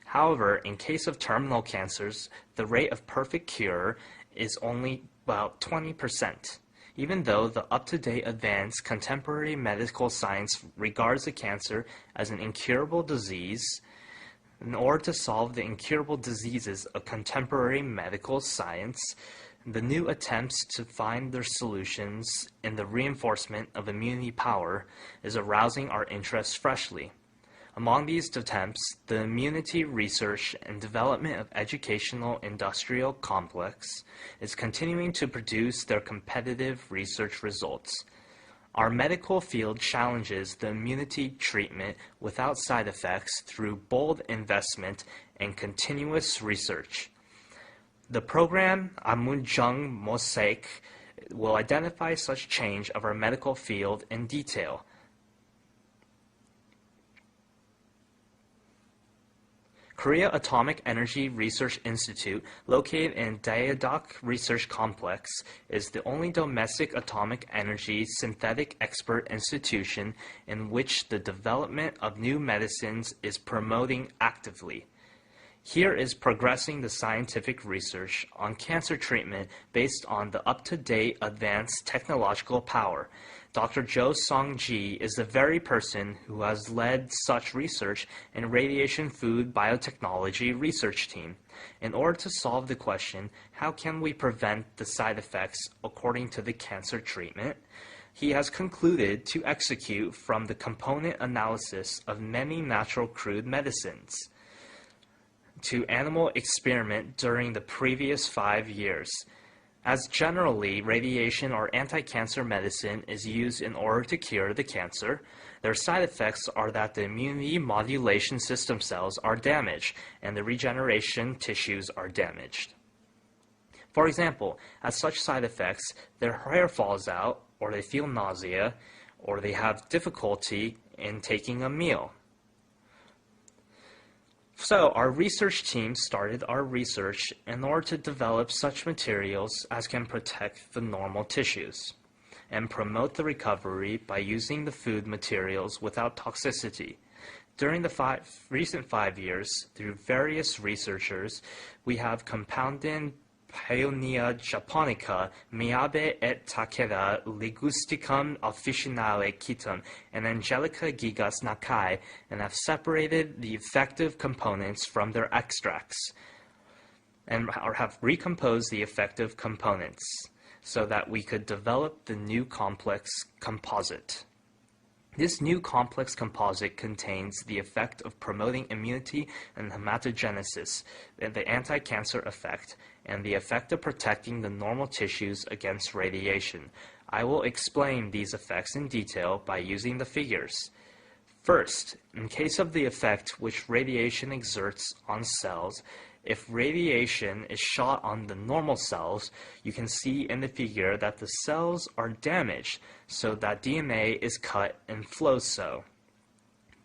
However, in case of terminal cancers, the rate of perfect cure is only about 20%. Even though the up-to-date advanced contemporary medical science regards the cancer as an incurable disease, in order to solve the incurable diseases of contemporary medical science, the new attempts to find their solutions in the reinforcement of immunity power is arousing our interest freshly. Among these attempts, the immunity research and development of educational industrial complex is continuing to produce their competitive research results. Our medical field challenges the immunity treatment without side effects through bold investment and continuous research. The program Amunjung Mosaic will identify such change of our medical field in detail. Korea Atomic Energy Research Institute, located in Daejeok Research Complex, is the only domestic atomic energy synthetic expert institution in which the development of new medicines is promoting actively. Here is progressing the scientific research on cancer treatment based on the up-to-date advanced technological power. Dr. Jo Song-ji is the very person who has led such research in Radiation Food Biotechnology Research Team. In order to solve the question, how can we prevent the side effects according to the cancer treatment? He has concluded to execute from the component analysis of many natural crude medicines to animal experiment during the previous 5 years. As generally, radiation or anti-cancer medicine is used in order to cure the cancer, their side effects are that the immunity modulation system cells are damaged and the regeneration tissues are damaged. For example, as such side effects, their hair falls out, or they feel nausea, or they have difficulty in taking a meal. So our research team started our research in order to develop such materials as can protect the normal tissues and promote the recovery by using the food materials without toxicity. During the recent 5 years, through various researchers, we have compounded Paeonia japonica, Miyabe et Takeda, Ligusticum officinale Kitum, and Angelica gigas Nakai, and have separated the effective components from their extracts, and have recomposed the effective components so that we could develop the new complex composite. This new complex composite contains the effect of promoting immunity and hematogenesis, the anti-cancer effect, and the effect of protecting the normal tissues against radiation. I will explain these effects in detail by using the figures. First, in case of the effect which radiation exerts on cells, if radiation is shot on the normal cells, you can see in the figure that the cells are damaged so that DNA is cut and flows so.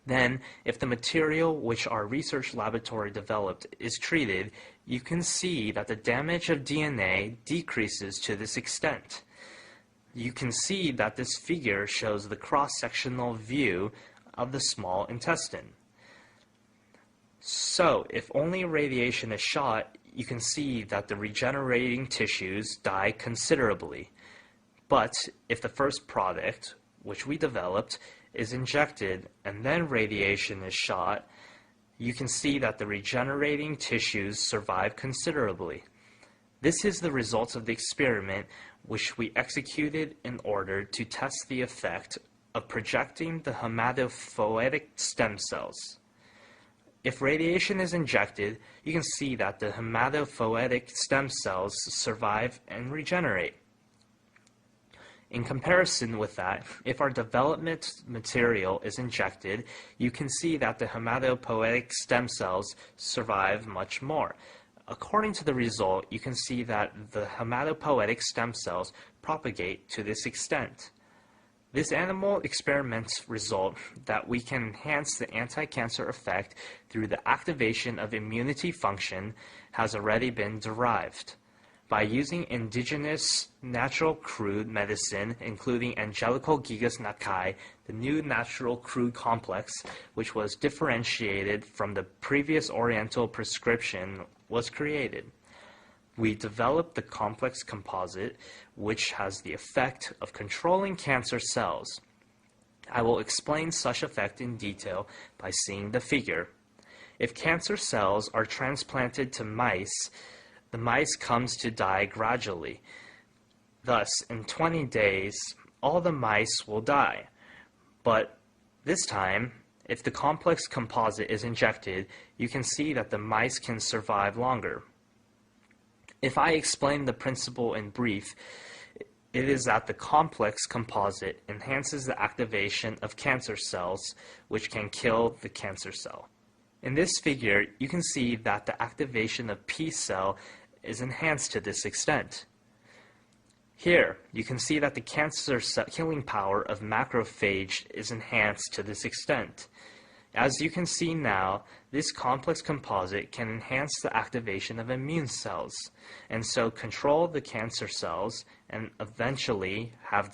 Then, if the material which our research laboratory developed is treated, you can see that the damage of DNA decreases to this extent. You can see that this figure shows the cross-sectional view of the small intestine. So, if only radiation is shot, you can see that the regenerating tissues die considerably. But if the first product, which we developed, is injected and then radiation is shot, you can see that the regenerating tissues survive considerably. This is the results of the experiment which we executed in order to test the effect of projecting the hematopoietic stem cells. If radiation is injected, you can see that the hematopoietic stem cells survive and regenerate. In comparison with that, if our development material is injected, you can see that the hematopoietic stem cells survive much more. According to the result, you can see that the hematopoietic stem cells propagate to this extent. This animal experiments result that we can enhance the anti-cancer effect through the activation of immunity function has already been derived. By using indigenous natural crude medicine, including Angelical Gigas Nakai, the new natural crude complex, which was differentiated from the previous Oriental prescription, was created. We developed the complex composite, which has the effect of controlling cancer cells. I will explain such effect in detail by seeing the figure. If cancer cells are transplanted to mice, the mice comes to die gradually. Thus, in 20 days, all the mice will die. But this time, if the complex composite is injected, you can see that the mice can survive longer. If I explain the principle in brief, it is that the complex composite enhances the activation of cancer cells, which can kill the cancer cell. In this figure, you can see that the activation of P cell is enhanced to this extent. Here, you can see that the cancer cell killing power of macrophage is enhanced to this extent. As you can see now, this complex composite can enhance the activation of immune cells, and so control the cancer cells and eventually have the